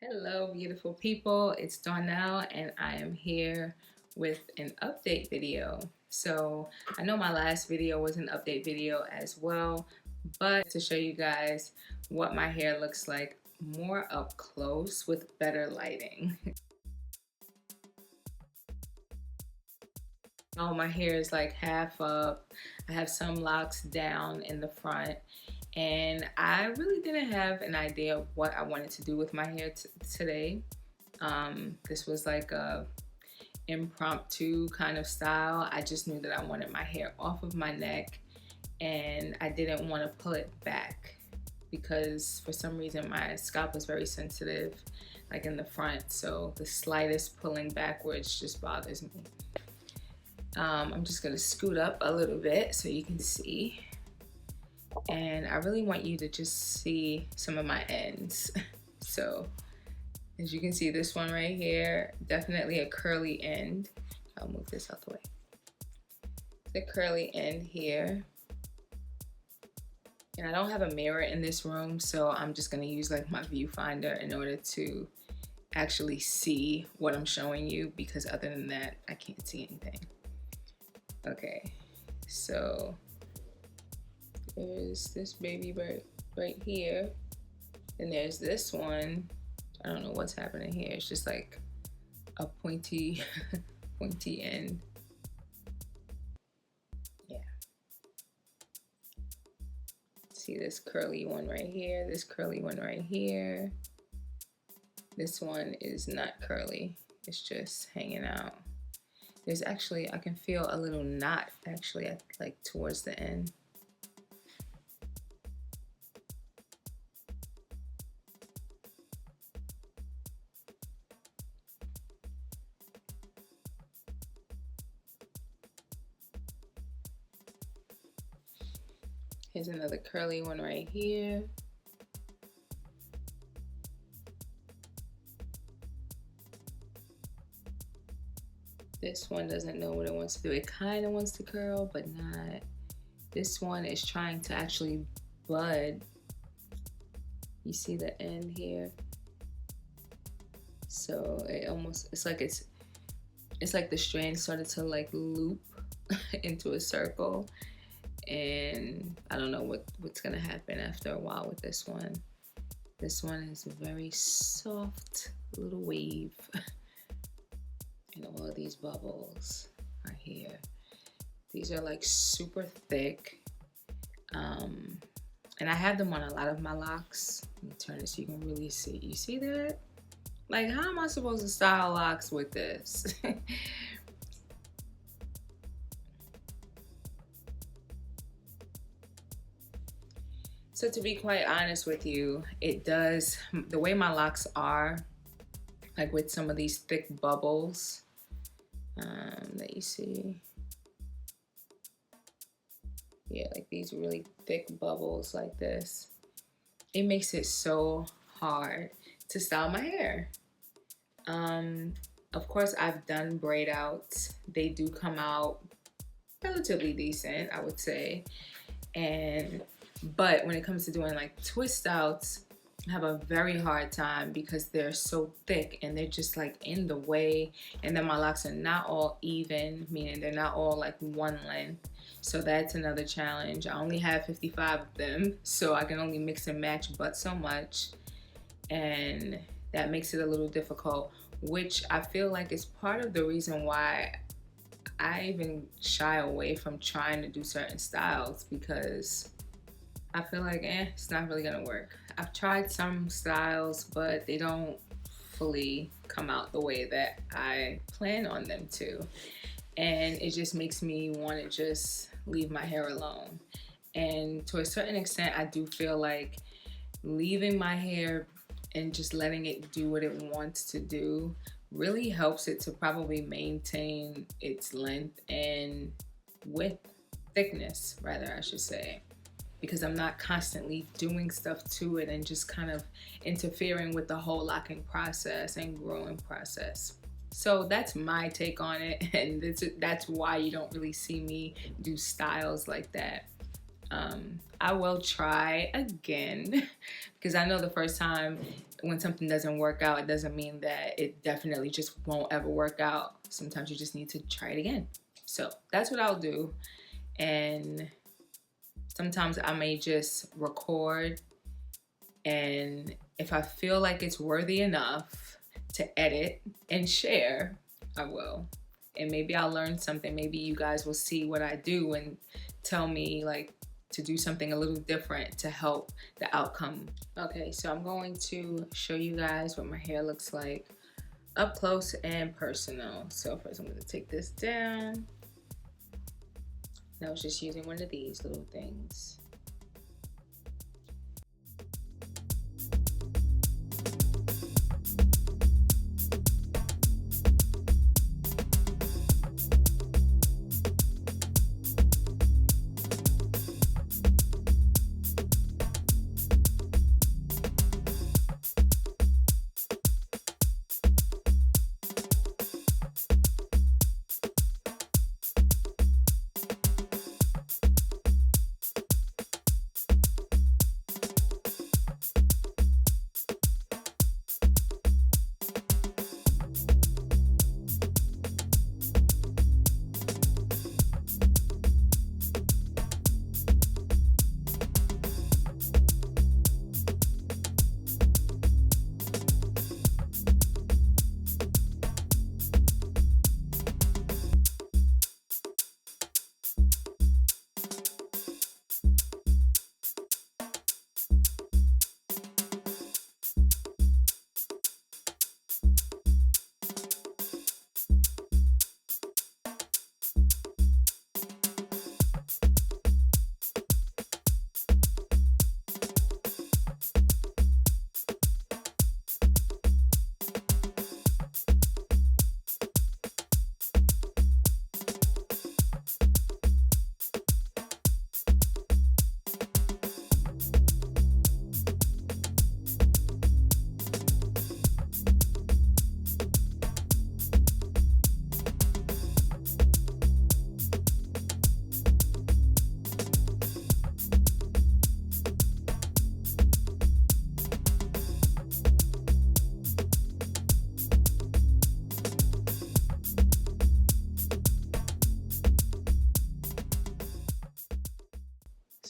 Hello, beautiful people. It's Donnell, and I am here with an update video. So, I know my last video was an update video as well, but to show you guys what my hair looks like more up close with better lighting. Oh, my hair is like half up. I have some locks down in the front, and I really didn't have an idea of what I wanted to do with my hair today. This was like a impromptu kind of style. I just knew that I wanted my hair off of my neck, and I didn't want to pull it back because for some reason my scalp is very sensitive, like in the front, so the slightest pulling backwards just bothers me. I'm just gonna scoot up a little bit so you can see. And I really want you to just see some of my ends. So as you can see, this one right here, definitely a curly end. I'll move this out the way. The curly end here. And I don't have a mirror in this room, so I'm just gonna use like my viewfinder in order to actually see what I'm showing you, because other than that, I can't see anything. Okay, so there's this baby right here, and there's this one. I don't know what's happening here. It's just like a pointy pointy end. Yeah, see this curly one right here, this curly one right here. This one is not curly, it's just hanging out. There's actually, I can feel a little knot actually like towards the end. Here's another curly one right here. This one doesn't know what it wants to do. It kind of wants to curl, but not. This one is trying to actually bud. You see the end here? So it almost, it's like the strand started to like loop into a circle. And I don't know what's gonna happen after a while with this one. This one is a very soft little wave. And all of these bubbles are here. These are like super thick. And I have them on a lot of my locks. Let me turn this so you can really see. You see that? Like, how am I supposed to style locks with this? So to be quite honest with you, it does, the way my locks are, like with some of these thick bubbles that you see. Yeah, like these really thick bubbles like this. It makes it so hard to style my hair. Of course, I've done braid outs. They do come out relatively decent, I would say. But when it comes to doing like twist outs, I have a very hard time because they're so thick and they're just like in the way, and then my locks are not all even, meaning they're not all like one length. So that's another challenge. I only have 55 of them, so I can only mix and match but so much, and that makes it a little difficult, which I feel like is part of the reason why I even shy away from trying to do certain styles, because I feel like it's not really gonna work. I've tried some styles, but they don't fully come out the way that I plan on them to. And it just makes me want to just leave my hair alone. And to a certain extent, I do feel like leaving my hair and just letting it do what it wants to do really helps it to probably maintain its length and width, thickness rather, I should say. Because I'm not constantly doing stuff to it and just kind of interfering with the whole locking process and growing process. So that's my take on it, and that's why you don't really see me do styles like that. I will try again because I know the first time when something doesn't work out, it doesn't mean that it definitely just won't ever work out. Sometimes you just need to try it again. So that's what I'll do. And sometimes I may just record, and if I feel like it's worthy enough to edit and share, I will. And maybe I'll learn something. Maybe you guys will see what I do and tell me like to do something a little different to help the outcome. Okay, so I'm going to show you guys what my hair looks like up close and personal. So first I'm going to take this down. I was just using one of these little things.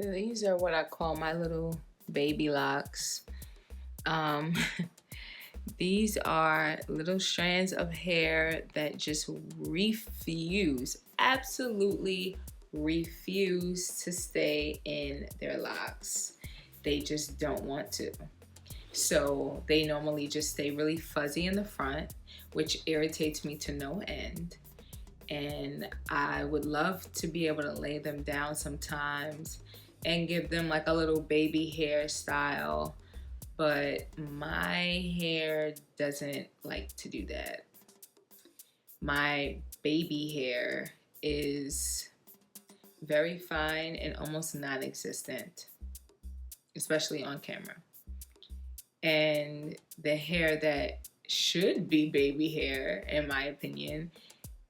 So these are what I call my little baby locks. Um, these are little strands of hair that just absolutely refuse to stay in their locks. They just don't want to. So they normally just stay really fuzzy in the front, which irritates me to no end. And I would love to be able to lay them down sometimes and give them like a little baby hairstyle, but my hair doesn't like to do that. My baby hair is very fine and almost non-existent, especially on camera. And the hair that should be baby hair, in my opinion,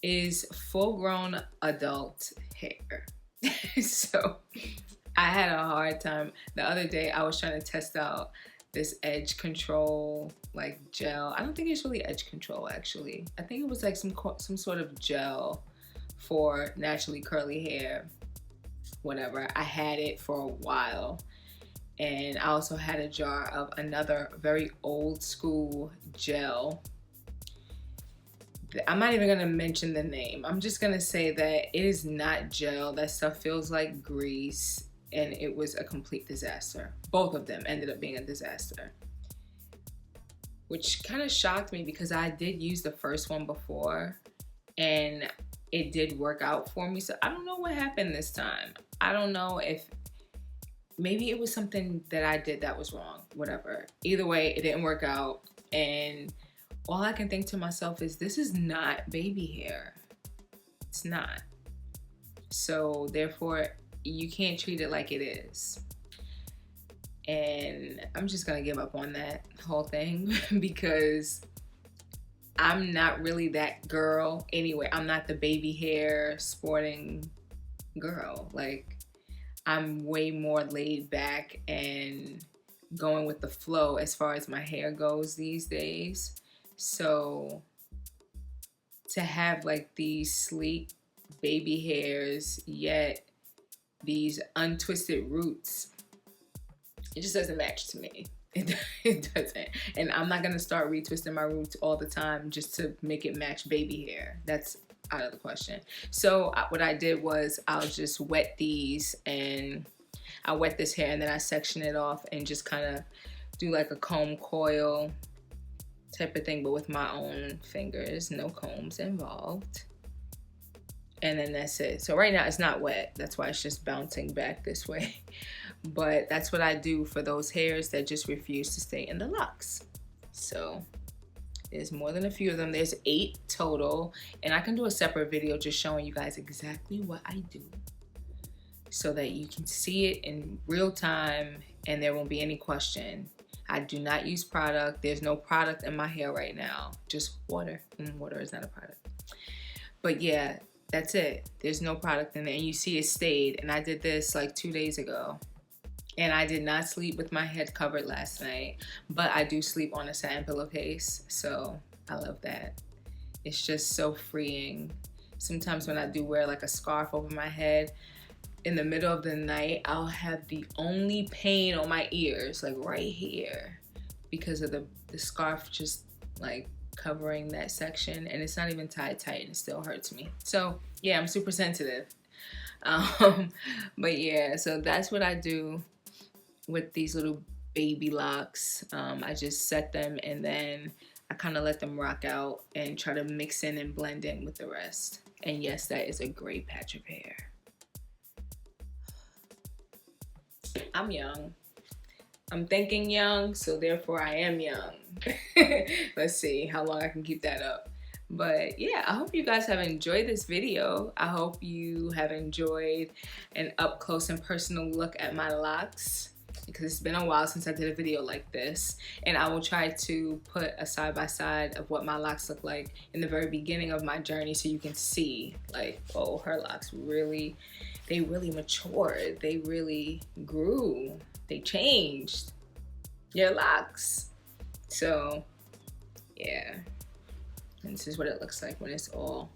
is full-grown adult hair. So I had a hard time. The other day I was trying to test out this edge control like gel. I don't think it's really edge control actually. I think it was like some sort of gel for naturally curly hair. Whatever. I had it for a while. And I also had a jar of another very old school gel. I'm not even gonna mention the name. I'm just gonna say that it is not gel. That stuff feels like grease, and it was a complete disaster. Both of them ended up being a disaster, which kind of shocked me because I did use the first one before and it did work out for me. So I don't know what happened this time. I don't know if maybe it was something that I did that was wrong, whatever. Either way, it didn't work out, and all I can think to myself is this is not baby hair. It's not. So therefore, you can't treat it like it is. And I'm just gonna give up on that whole thing because I'm not really that girl anyway. I'm not the baby hair sporting girl. Like, I'm way more laid back and going with the flow as far as my hair goes these days. So to have like these sleek baby hairs, yet these untwisted roots, it just doesn't match to me. It doesn't. And I'm not gonna start retwisting my roots all the time just to make it match baby hair. That's out of the question. So what I did was I'll just wet these, and I wet this hair and then I section it off and just kind of do like a comb coil type of thing, but with my own fingers, no combs involved. And then that's it. So right now it's not wet, that's why it's just bouncing back this way. But that's what I do for those hairs that just refuse to stay in the locks. So there's more than a few of them. There's 8 total, and I can do a separate video just showing you guys exactly what I do so that you can see it in real time and there won't be any question. I do not use product. There's no product in my hair right now, just water. Water is not a product. But yeah, that's it. There's no product in there, and you see it stayed. And I did this like 2 days ago. And I did not sleep with my head covered last night, but I do sleep on a satin pillowcase, so I love that. It's just so freeing. Sometimes when I do wear like a scarf over my head, in the middle of the night, I'll have the only pain on my ears, like right here, because of the scarf just like covering that section, and it's not even tied tight and it still hurts me. So yeah, I'm super sensitive. But yeah, so that's what I do with these little baby locks. I just set them and then I kind of let them rock out and try to mix in and blend in with the rest. And yes, that is a great patch of hair. I'm young. I'm thinking young, so therefore I am young. Let's see how long I can keep that up. But yeah, I hope you guys have enjoyed this video. I hope you have enjoyed an up close and personal look at my locks, because it's been a while since I did a video like this, and I will try to put a side-by-side of what my locks look like in the very beginning of my journey, so you can see like, oh, her locks really, they really matured, they really grew, they changed your locks. So yeah, and this is what it looks like when it's all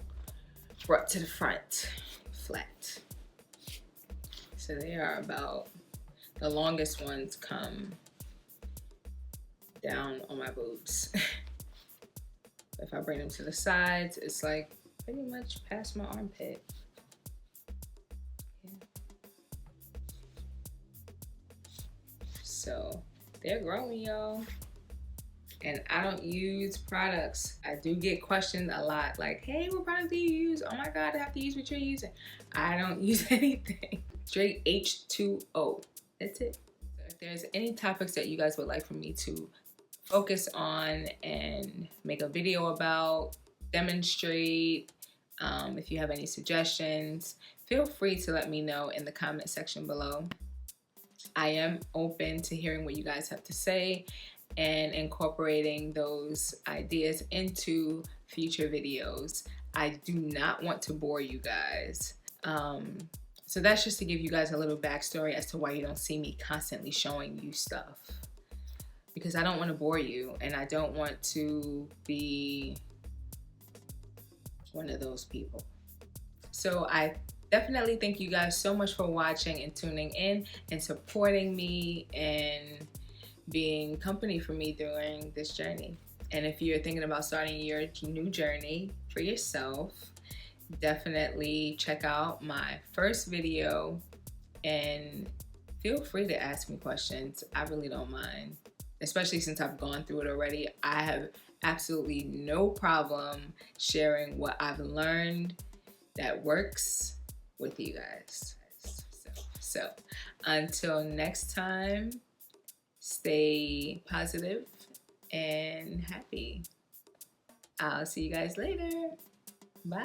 brought to the front flat. So they are about, the longest ones come down on my boobs. If I bring them to the sides, it's like pretty much past my armpit. Yeah. So they're growing, y'all. And I don't use products. I do get questioned a lot, like, hey, what product do you use? Oh my God, I have to use what you're using. I don't use anything. Straight H2O. That's it. So if there's any topics that you guys would like for me to focus on and make a video about, demonstrate, if you have any suggestions, feel free to let me know in the comment section below. I am open to hearing what you guys have to say and incorporating those ideas into future videos. I do not want to bore you guys. So that's just to give you guys a little backstory as to why you don't see me constantly showing you stuff. Because I don't want to bore you, and I don't want to be one of those people. So I definitely thank you guys so much for watching and tuning in and supporting me and being company for me during this journey. And if you're thinking about starting your new journey for yourself, definitely check out my first video and feel free to ask me questions. I really don't mind, especially since I've gone through it already. I have absolutely no problem sharing what I've learned that works with you guys. So until next time, stay positive and happy. I'll see you guys later. Bye.